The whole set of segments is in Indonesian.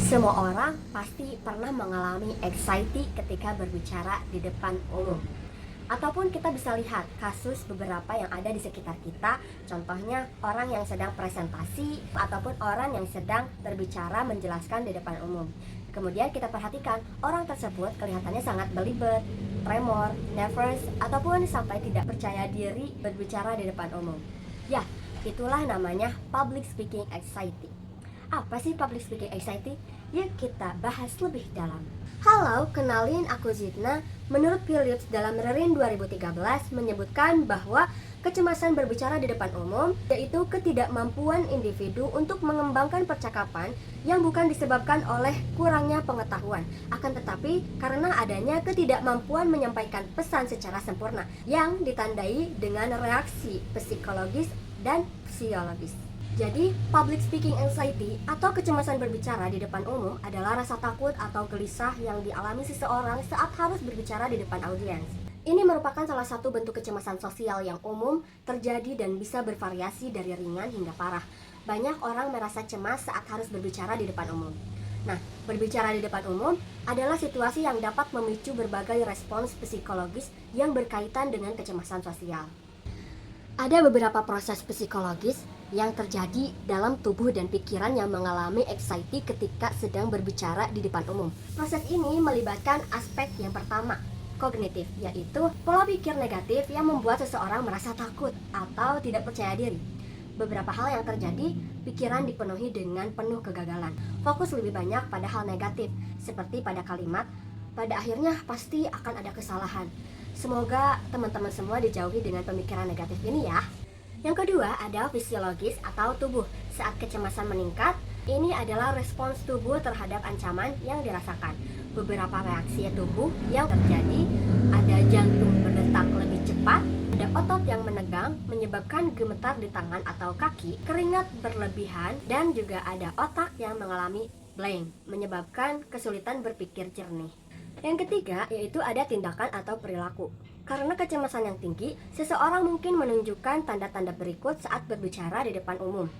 Semua orang pasti pernah mengalami anxiety ketika berbicara di depan umum. Ataupun kita bisa lihat kasus beberapa yang ada di sekitar kita. Contohnya orang yang sedang presentasi ataupun orang yang sedang berbicara menjelaskan di depan umum. Kemudian kita perhatikan orang tersebut kelihatannya sangat belibet, tremor, nervous, ataupun sampai tidak percaya diri berbicara di depan umum. Ya, itulah namanya public speaking anxiety. Apa sih public speaking anxiety? Yuk kita bahas lebih dalam. Halo, kenalin aku Zidna. Menurut Philips dalam RERIN 2013 menyebutkan bahwa kecemasan berbicara di depan umum yaitu ketidakmampuan individu untuk mengembangkan percakapan yang bukan disebabkan oleh kurangnya pengetahuan, akan tetapi karena adanya ketidakmampuan menyampaikan pesan secara sempurna yang ditandai dengan reaksi psikologis dan fisiologis. Jadi, public speaking anxiety atau kecemasan berbicara di depan umum adalah rasa takut atau gelisah yang dialami seseorang saat harus berbicara di depan audiens. Ini merupakan salah satu bentuk kecemasan sosial yang umum terjadi dan bisa bervariasi dari ringan hingga parah. Banyak orang merasa cemas saat harus berbicara di depan umum. Nah, berbicara di depan umum adalah situasi yang dapat memicu berbagai respons psikologis yang berkaitan dengan kecemasan sosial. Ada beberapa proses psikologis yang terjadi dalam tubuh dan pikiran yang mengalami anxiety ketika sedang berbicara di depan umum. Proses ini melibatkan aspek yang pertama, kognitif, yaitu pola pikir negatif yang membuat seseorang merasa takut atau tidak percaya diri. Beberapa hal yang terjadi, pikiran dipenuhi dengan penuh kegagalan. Fokus lebih banyak pada hal negatif, seperti pada kalimat, pada akhirnya pasti akan ada kesalahan. Semoga teman-teman semua dijauhi dengan pemikiran negatif ini ya. Yang kedua ada fisiologis atau tubuh. Saat kecemasan meningkat, ini adalah respons tubuh terhadap ancaman yang dirasakan. Beberapa reaksi tubuh yang terjadi, ada jantung berdetak lebih cepat, ada otot yang menegang menyebabkan gemetar di tangan atau kaki, keringat berlebihan, dan juga ada otak yang mengalami blank menyebabkan kesulitan berpikir jernih. Yang ketiga yaitu ada tindakan atau perilaku. Karena kecemasan yang tinggi, seseorang mungkin menunjukkan tanda-tanda berikut saat berbicara di depan umum.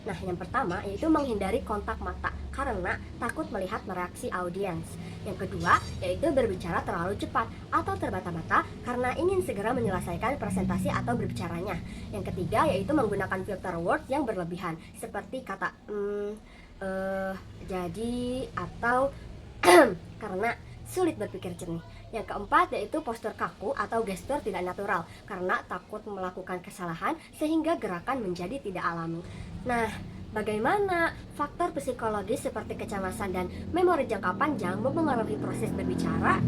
Nah, yang pertama yaitu menghindari kontak mata karena takut melihat reaksi audiens. Yang kedua yaitu berbicara terlalu cepat atau terbata-bata karena ingin segera menyelesaikan presentasi atau berbicaranya. Yang ketiga yaitu menggunakan filter word yang berlebihan seperti kata jadi atau karena sulit berpikir jernih. Yang keempat yaitu postur kaku atau gestur tidak natural karena takut melakukan kesalahan sehingga gerakan menjadi tidak alami. Nah, bagaimana faktor psikologis seperti kecemasan dan memori jangka panjang mempengaruhi proses berbicara?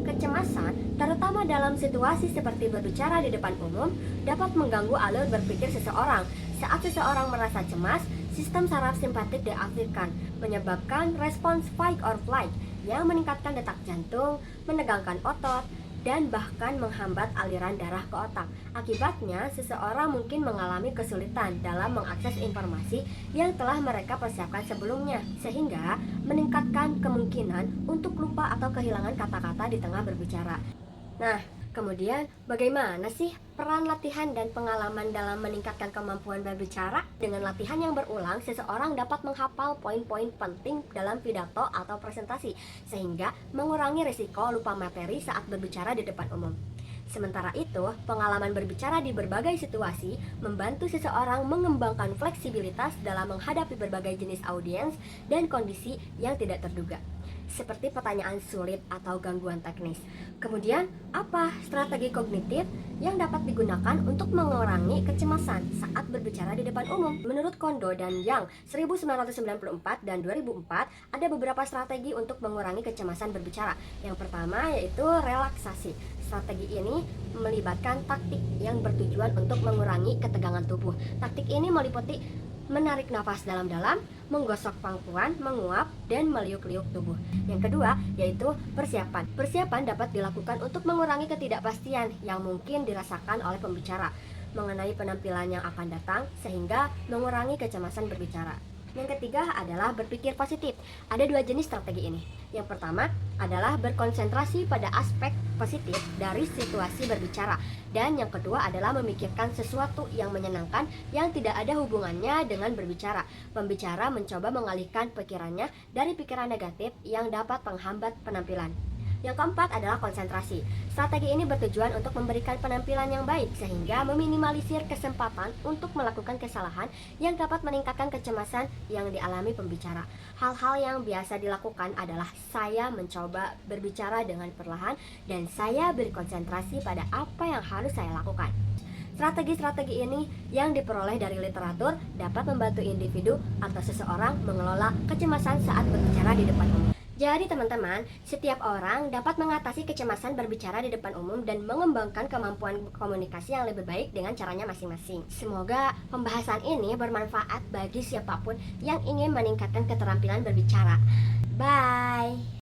Kecemasan, terutama dalam situasi seperti berbicara di depan umum, dapat mengganggu alur berpikir seseorang. Saat seseorang merasa cemas, sistem saraf simpatik diaktifkan, menyebabkan respons fight or flight yang meningkatkan detak jantung, menegangkan otot, dan bahkan menghambat aliran darah ke otak. Akibatnya, seseorang mungkin mengalami kesulitan dalam mengakses informasi yang telah mereka persiapkan sebelumnya, sehingga meningkatkan kemungkinan untuk lupa atau kehilangan kata-kata di tengah berbicara. Nah, kemudian bagaimana sih peran latihan dan pengalaman dalam meningkatkan kemampuan berbicara? Dengan latihan yang berulang, seseorang dapat menghafal poin-poin penting dalam pidato atau presentasi, sehingga mengurangi risiko lupa materi saat berbicara di depan umum. Sementara itu, pengalaman berbicara di berbagai situasi membantu seseorang mengembangkan fleksibilitas dalam menghadapi berbagai jenis audiens dan kondisi yang tidak terduga, seperti pertanyaan sulit atau gangguan teknis. Kemudian, apa strategi kognitif yang dapat digunakan untuk mengurangi kecemasan saat berbicara di depan umum? Menurut Kondo dan Yang 1994 dan 2004, ada beberapa strategi untuk mengurangi kecemasan berbicara. Yang pertama yaitu relaksasi. Strategi ini melibatkan taktik yang bertujuan untuk mengurangi ketegangan tubuh. Taktik ini meliputi menarik nafas dalam-dalam, menggosok pangkuan, menguap, dan meliuk-liuk tubuh. Yang kedua yaitu persiapan. Persiapan dapat dilakukan untuk mengurangi ketidakpastian yang mungkin dirasakan oleh pembicara mengenai penampilan yang akan datang, sehingga mengurangi kecemasan berbicara. Yang ketiga adalah berpikir positif. Ada dua jenis strategi ini. Yang pertama adalah berkonsentrasi pada aspek positif dari situasi berbicara. Dan yang kedua adalah memikirkan sesuatu yang menyenangkan yang tidak ada hubungannya dengan berbicara. Pembicara mencoba mengalihkan pikirannya dari pikiran negatif yang dapat menghambat penampilan. Yang keempat adalah konsentrasi. Strategi ini bertujuan untuk memberikan penampilan yang baik sehingga meminimalisir kesempatan untuk melakukan kesalahan yang dapat meningkatkan kecemasan yang dialami pembicara. Hal-hal yang biasa dilakukan adalah saya mencoba berbicara dengan perlahan dan saya berkonsentrasi pada apa yang harus saya lakukan. Strategi-strategi ini yang diperoleh dari literatur dapat membantu individu atau seseorang mengelola kecemasan saat berbicara di depan umum. Jadi teman-teman, setiap orang dapat mengatasi kecemasan berbicara di depan umum dan mengembangkan kemampuan komunikasi yang lebih baik dengan caranya masing-masing. Semoga pembahasan ini bermanfaat bagi siapapun yang ingin meningkatkan keterampilan berbicara. Bye!